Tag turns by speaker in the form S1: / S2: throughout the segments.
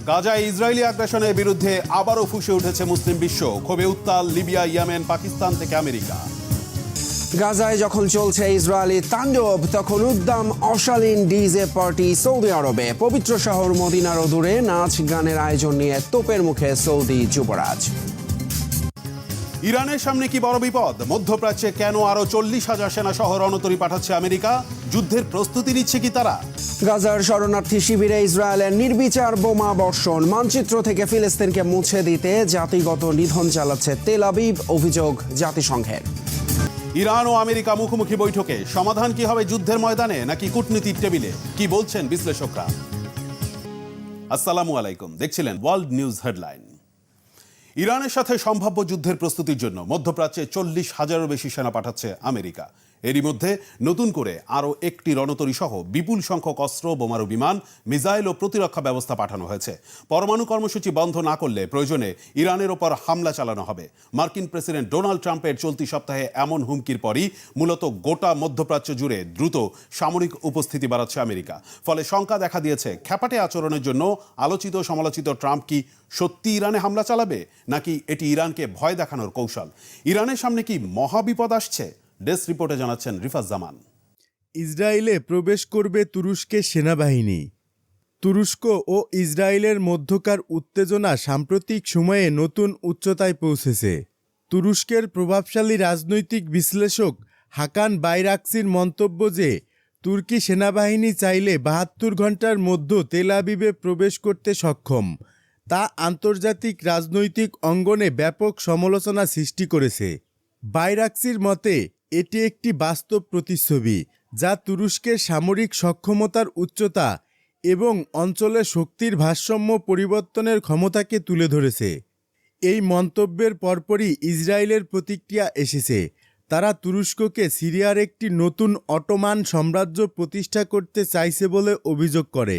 S1: গাজায় ইসরায়েলি আগ্রাসনের বিরুদ্ধে আবারও ফুঁসে উঠেছে মুসলিম বিশ্ব। ক্ষোভে উত্তাল লিবিয়া, ইয়েমেন, পাকিস্তান থেকে আমেরিকা।
S2: গাজায় যখন চলছে ইসরায়েলি তাণ্ডব, তখন উদ্দাম অশালীন ডিজে পার্টি সৌদি আরবে। পবিত্র শহর মদিনার দূরে নাচ গানের আয়োজন নিয়ে তোপের মুখে সৌদি যুবরাজ।
S1: ইরানের সামনে কি বড় বিপদ? মধ্যপ্রাচ্যে কেন আরো 40,000 সেনা সহ রণতরী পাঠাচ্ছে আমেরিকা? যুদ্ধের প্রস্তুতি নিচ্ছে কি তারা?
S2: গাজার শরণার্থী শিবিরে ইসরায়েলের নির্বিচার বোমা বর্ষণ। মানচিত্র থেকে ফিলিস্তিনকে মুছে দিতে জাতিগত নিধন চালাচ্ছে তেল আবিব, অভিযোগ জাতিসংঘের।
S1: ইরান ও আমেরিকা মুখোমুখি বৈঠকে সমাধান কি হবে যুদ্ধের ময়দানে নাকি কূটনীতির টেবিলে? কি বলছেন বিশ্লেষকরা? আসসালামু আলাইকুম, দেখছিলেন ওয়ার্ল্ড নিউজ হেডলাইন। ইরানের সাথে সম্ভাব্য যুদ্ধের প্রস্তুতির জন্য মধ্যপ্রাচ্যে 40,000-এরও বেশি সেনা পাঠাচ্ছে আমেরিকা। এরই মধ্যে নতুন করে আরও একটি রণতরী সহ বিপুল সংখ্যক অস্ত্র, বোমারু বিমান, মিসাইল ও প্রতিরক্ষা ব্যবস্থা পাঠানো হয়েছে। পরমাণু কর্মসূচি বন্ধ না করলে প্রয়োজনে ইরানের ওপর হামলা চালানো হবে। মার্কিন প্রেসিডেন্ট ডোনাল্ড ট্রাম্পের চলতি সপ্তাহে এমন হুমকির পরই মূলত গোটা মধ্যপ্রাচ্য জুড়ে দ্রুত সামরিক উপস্থিতি বাড়াচ্ছে আমেরিকা। ফলে শঙ্কা দেখা দিয়েছে, খ্যাপাটে আচরণের জন্য আলোচিত সমালোচিত ট্রাম্প কি সত্যি ইরানে হামলা চালাবে, নাকি এটি ইরানকে ভয় দেখানোর কৌশল? ইরানের সামনে কি মহাবিপদ আসছে? ডেস্ক রিপোর্টে জানাচ্ছেন রিফাজ জামান।
S3: ইসরায়েলে প্রবেশ করবে তুরস্কের সেনাবাহিনী। তুরস্ক ও ইসরায়েলের মধ্যকার উত্তেজনা সাম্প্রতিক সময়ে নতুন উচ্চতায় পৌঁছেছে। তুরস্কের প্রভাবশালী রাজনৈতিক বিশ্লেষক হাকান বাইরাকসির মন্তব্য যে তুর্কি সেনাবাহিনী চাইলে 72 ঘন্টার মধ্যে তেল আবিবে প্রবেশ করতে সক্ষম, তা আন্তর্জাতিক রাজনৈতিক অঙ্গনে ব্যাপক সমালোচনা সৃষ্টি করেছে। বাইরাকসির মতে এটি একটি বাস্তব প্রতিচ্ছবি যা তুরস্কের সামরিক সক্ষমতার উচ্চতা এবং অঞ্চলে শক্তির ভারসাম্য পরিবর্তনের ক্ষমতাকে তুলে ধরেছে। এই মন্তব্যের পরপরই ইসরায়েলের প্রতিক্রিয়া এসেছে। তারা তুরস্ককে সিরিয়ার একটি নতুন অটোমান সাম্রাজ্য প্রতিষ্ঠা করতে চাইছে বলে অভিযোগ করে।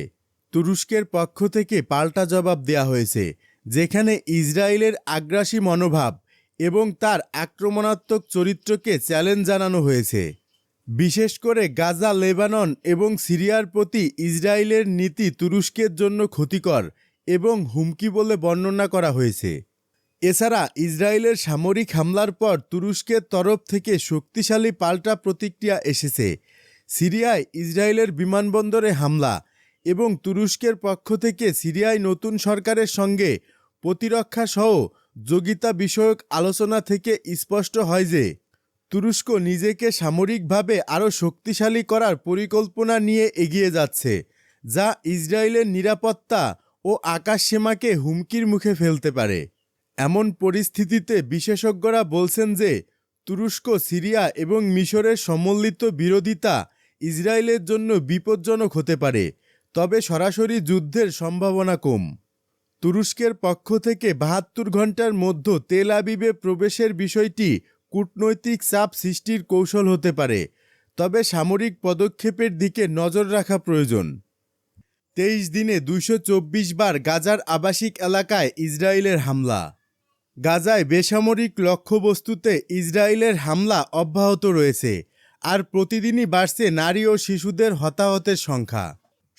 S3: তুরস্কের পক্ষ থেকে পাল্টা জবাব দেয়া হয়েছে, যেখানে ইসরায়েলের আগ্রাসী মনোভাব এবং তার আক্রমণাত্মক চরিত্রকে চ্যালেঞ্জ জানানো হয়েছে। বিশেষ করে গাজা, লেবানন এবং সিরিয়ার প্রতি ইসরায়েলের নীতি তুরস্কের জন্য ক্ষতিকর এবং হুমকি বলে বর্ণনা করা হয়েছে। এছাড়া ইসরায়েলের সামরিক হামলার পর তুরস্কের তরফ থেকে শক্তিশালী পাল্টা প্রতিক্রিয়া এসেছে। সিরিয়ায় ইসরায়েলের বিমানবন্দরে হামলা এবং তুরস্কের পক্ষ থেকে সিরিয়ায় নতুন সরকারের সঙ্গে প্রতিরক্ষা সহ যোগিতা বিষয়ক আলোচনা থেকে স্পষ্ট হয় যে তুরস্ক নিজেকে সামরিকভাবে আরও শক্তিশালী করার পরিকল্পনা নিয়ে এগিয়ে যাচ্ছে, যা ইসরায়েলের নিরাপত্তা ও আকাশসীমাকে হুমকির মুখে ফেলতে পারে। এমন পরিস্থিতিতে বিশেষজ্ঞরা বলছেন যে তুরস্ক, সিরিয়া এবং মিশরের সম্মিলিত বিরোধিতা ইসরায়েলের জন্য বিপজ্জনক হতে পারে, তবে সরাসরি যুদ্ধের সম্ভাবনা কম। তুরস্কের পক্ষ থেকে 72 ঘন্টার মধ্যে তেল আবিবে প্রবেশের বিষয়টি কূটনৈতিক চাপ সৃষ্টির কৌশল হতে পারে, তবে সামরিক পদক্ষেপের দিকে নজর রাখা প্রয়োজন। 23 দিনে 224 বার গাজার আবাসিক এলাকায় ইসরায়েলের হামলা। গাজায় বেসামরিক লক্ষ্যবস্তুতে ইসরায়েলের হামলা অব্যাহত রয়েছে, আর প্রতিদিনই বাড়ছে নারী ও শিশুদের হতাহতের সংখ্যা।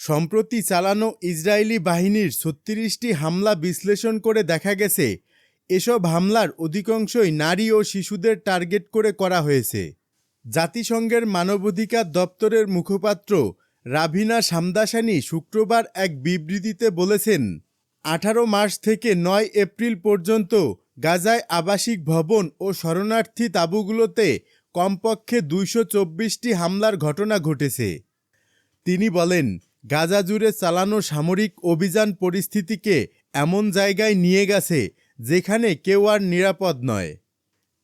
S3: সম্প্রতি চালানো ইসরায়েলি বাহিনীর 36টি হামলা বিশ্লেষণ করে দেখা গেছে এসব হামলার অধিকাংশই নারী ও শিশুদের টার্গেট করে করা হয়েছে। জাতিসংঘের মানবাধিকার দপ্তরের মুখপাত্র রাভিনা শামদাসানি শুক্রবার এক বিবৃতিতে বলেছেন, 18 মার্চ থেকে 9 এপ্রিল পর্যন্ত গাজায় আবাসিক ভবন ও শরণার্থী তাঁবুগুলোতে কমপক্ষে 224টি হামলার ঘটনা ঘটেছে। তিনি বলেন, গাজা জুড়ে চালানো সামরিক অভিযান পরিস্থিতিকে এমন জায়গায় নিয়ে গেছে যেখানে কেউ আর নিরাপদ নয়।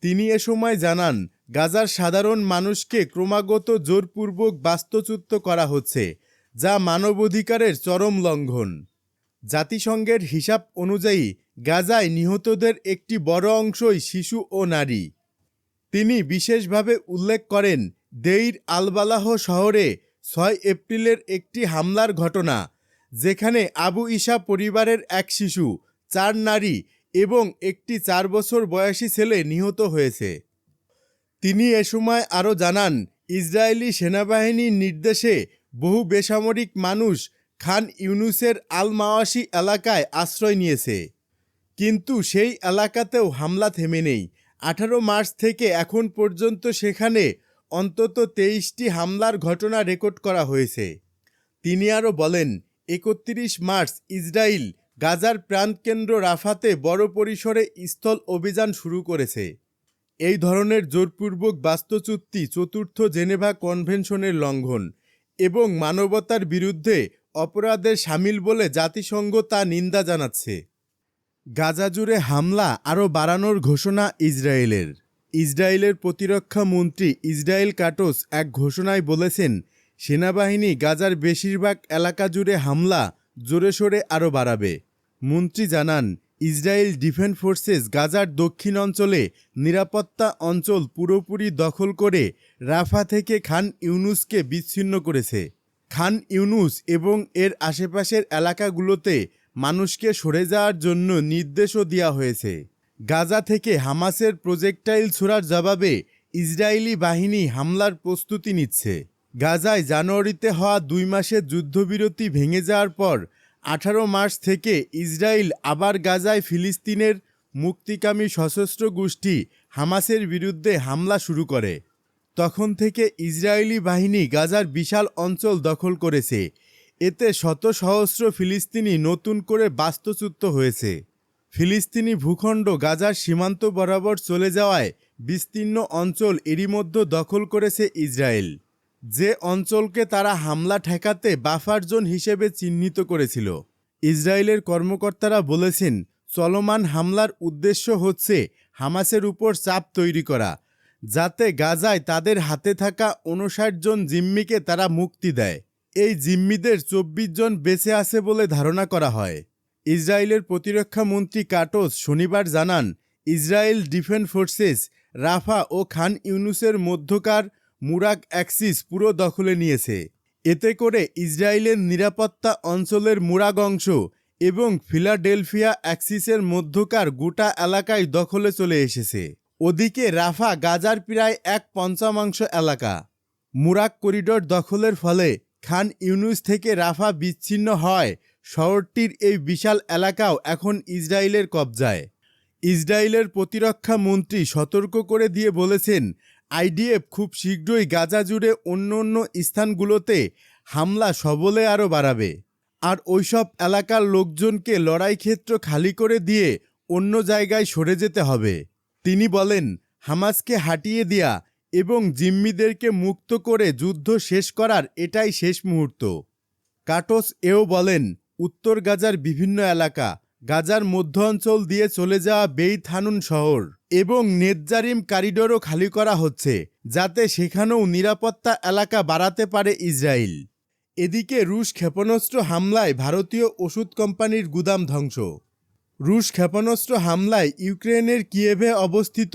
S3: তিনি এ সময় জানান, গাজার সাধারণ মানুষকে ক্রমাগত জোরপূর্বক বাস্তুচ্যুত করা হচ্ছে, যা মানবাধিকারের চরম লঙ্ঘন। জাতিসংঘের হিসাব অনুযায়ী গাজায় নিহতদের একটি বড় অংশই শিশু ও নারী। তিনি বিশেষভাবে উল্লেখ করেন দেইর আল-বালাহ শহরে 6 এপ্রিলের একটি হামলার ঘটনা, যেখানে আবু ইসা পরিবারের এক শিশু, 4 নারী এবং একটি 4 বছর বয়সী ছেলে নিহত হয়েছে। তিনি এ সময় আরও জানান, ইসরায়েলি সেনাবাহিনীর নির্দেশে বহু বেসামরিক মানুষ খান ইউনুসের আল মাওয়াশি এলাকায় আশ্রয় নিয়েছে। কিন্তু সেই এলাকাতেও হামলা থেমে নেই। 18 মার্চ থেকে এখন পর্যন্ত সেখানে অন্তত 23টি হামলার ঘটনা রেকর্ড করা হয়েছে। তিনি আরও বলেন, 31 মার্চ ইসরায়েল গাজার প্রাণকেন্দ্র রাফাতে বড় পরিসরে স্থল অভিযান শুরু করেছে। এই ধরনের জোরপূর্বক বাস্তুচ্যুতি চতুর্থ জেনেভা কনভেনশনের লঙ্ঘন এবং মানবতার বিরুদ্ধে অপরাধের শামিল বলে জাতিসংঘ তা নিন্দা জানাচ্ছে। গাজা জুড়ে হামলা আরও বাড়ানোর ঘোষণা ইসরায়েলের। ইসরায়েলের প্রতিরক্ষা মন্ত্রী ইসরায়েল কাটোস এক ঘোষণায় বলেছেন, সেনাবাহিনী গাজার বেশিরভাগ এলাকা জুড়ে হামলা জোরে সোরে আরও বাড়াবে। মন্ত্রী জানান, ইসরায়েল ডিফেন্স ফোর্সেস গাজার দক্ষিণ অঞ্চলে নিরাপত্তা অঞ্চল পুরোপুরি দখল করে রাফা থেকে খান ইউনুসকে বিচ্ছিন্ন করেছে। খান ইউনুস এবং এর আশেপাশের এলাকাগুলোতে মানুষকে সরে যাওয়ার জন্য নির্দেশও দেওয়া হয়েছে। গাজা থেকে হামাসের প্রজেক্টাইল ছোড়ার জবাবে ইসরায়েলি বাহিনী হামলার প্রস্তুতি নিচ্ছে। গাজায় জানুয়ারিতে হওয়া 2 মাসের যুদ্ধবিরতি ভেঙে যাওয়ার পর 18 মার্চ থেকে ইসরায়েল আবার গাজায় ফিলিস্তিনের মুক্তিকামী সশস্ত্র গোষ্ঠী হামাসের বিরুদ্ধে হামলা শুরু করে। তখন থেকে ইসরায়েলি বাহিনী গাজার বিশাল অঞ্চল দখল করেছে। এতে শত সহস্র ফিলিস্তিনি নতুন করে বাস্তুচ্যুত হয়েছে। ফিলিস্তিনি ভূখণ্ড গাজার সীমান্ত বরাবর চলে যাওয়ায় বিস্তীর্ণ অঞ্চল এরই মধ্যে দখল করেছে ইসরায়েল, যে অঞ্চলকে তারা হামলা ঠেকাতে বাফার জোন হিসেবে চিহ্নিত করেছিল। ইসরায়েলের কর্মকর্তারা বলেছেন, চলমান হামলার উদ্দেশ্য হচ্ছে হামাসের উপর চাপ তৈরি করা, যাতে গাজায় তাদের হাতে থাকা 59 জন জিম্মিকে তারা মুক্তি দেয়। এই জিম্মিদের 24 জন বেঁচে আছে বলে ধারণা করা হয়। ইসরায়েলের প্রতিরক্ষা মন্ত্রী কাটোস শনিবার জানান, ইসরায়েল ডিফেন্স ফোর্সেস রাফা ও খান ইউনুসের মধ্যকার মুরাক অ্যাক্সিস পুরো দখলে নিয়েছে। এতে করে ইসরায়েলের নিরাপত্তা অঞ্চলের মুরাক অংশ এবং ফিলাডেলফিয়া অ্যাক্সিসের মধ্যকার গোটা এলাকায় দখলে চলে এসেছে। ওদিকে রাফা গাজার প্রায় 1/5 এলাকা। মুরাক করিডোর দখলের ফলে খান ইউনুস থেকে রাফা বিচ্ছিন্ন হয় শহরটির এই বিশাল এলাকাও এখন ইসরায়েলের কবজায়। ইসরায়েলের প্রতিরক্ষা মন্ত্রী সতর্ক করে দিয়ে বলেছেন, আইডিএফ খুব শীঘ্রই গাজা জুড়ে অন্য স্থানগুলোতে হামলা সবলে আরও বাড়াবে, আর ওইসব এলাকার লোকজনকে লড়াই ক্ষেত্র খালি করে দিয়ে অন্য জায়গায় সরে যেতে হবে। তিনি বলেন, হামাসকে হাঁটিয়ে দেয়া এবং জিম্মিদেরকে মুক্ত করে যুদ্ধ শেষ করার এটাই শেষ মুহূর্ত। কাটোস এও বলেন, উত্তর গাজার বিভিন্ন এলাকা, গাজার মধ্য অঞ্চল দিয়ে চলে যাওয়া বেইত হানুন শহর এবং নেতজারিম করিডোরও খালি করা হচ্ছে, যাতে সেখানেও নিরাপত্তা এলাকা বাড়াতে পারে ইসরায়েল। এদিকে রুশ ক্ষেপণাস্ত্র হামলায় ভারতীয় ওষুধ কোম্পানির গুদাম ধ্বংস। রুশ ক্ষেপণাস্ত্র হামলায় ইউক্রেনের কিয়েভে অবস্থিত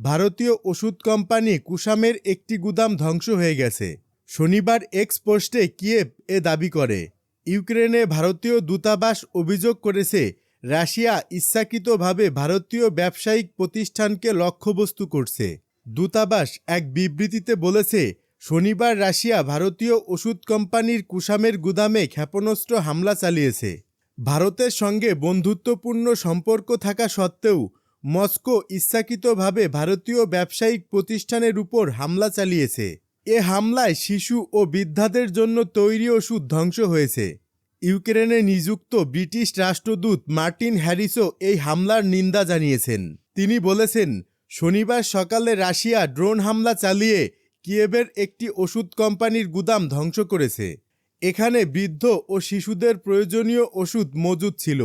S3: ভারতীয় ওষুধ কোম্পানি কুসামের একটি গুদাম ধ্বংস হয়ে গেছে। শনিবার এক্স পোস্টে কিয়েভ এ দাবি করে। ইউক্রেনে ভারতীয় দূতাবাস অভিযোগ করেছে, রাশিয়া ইচ্ছাকৃতভাবে ভারতীয় ব্যবসায়িক প্রতিষ্ঠানকে লক্ষ্যবস্তু করছে। দূতাবাস এক বিবৃতিতে বলেছে, শনিবার রাশিয়া ভারতীয় ওষুধ কোম্পানির কুসামের গুদামে ক্ষেপণাস্ত্র হামলা চালিয়েছে। ভারতের সঙ্গে বন্ধুত্বপূর্ণ সম্পর্ক থাকা সত্ত্বেও মস্কো ইচ্ছাকৃতভাবে ভারতীয় ব্যবসায়িক প্রতিষ্ঠানের উপর হামলা চালিয়েছে। এ হামলায় শিশু ও বৃদ্ধাদের জন্য তৈরি ওষুধ ধ্বংস হয়েছে। ইউক্রেনে নিযুক্ত ব্রিটিশ রাষ্ট্রদূত মার্টিন হ্যারিসও এই হামলার নিন্দা জানিয়েছেন। তিনি বলেছেন, শনিবার সকালে রাশিয়া ড্রোন হামলা চালিয়ে কিয়েভের একটি ওষুধ কোম্পানির গুদাম ধ্বংস করেছে। এখানে বৃদ্ধ ও শিশুদের প্রয়োজনীয় ওষুধ মজুদ ছিল।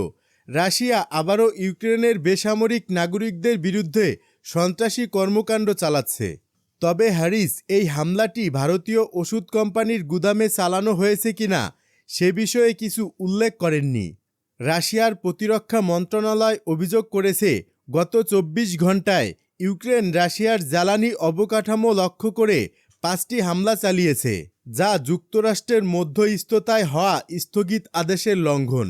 S3: রাশিয়া আবারও ইউক্রেনের বেসামরিক নাগরিকদের বিরুদ্ধে সন্ত্রাসী কর্মকাণ্ড চালাচ্ছে। তবে হ্যারিস এই হামলাটি ভারতীয় ওষুধ কোম্পানির গুদামে চালানো হয়েছে কিনা সে বিষয়ে কিছু উল্লেখ করেননি। রাশিয়ার প্রতিরক্ষা মন্ত্রণালয় অভিযোগ করেছে, গত 24 ঘন্টায় ইউক্রেন রাশিয়ার জ্বালানি অবকাঠামো লক্ষ্য করে 5টি হামলা চালিয়েছে, যা যুক্তরাষ্ট্রের মধ্যস্থতায় হওয়া স্থগিত আদেশের লঙ্ঘন।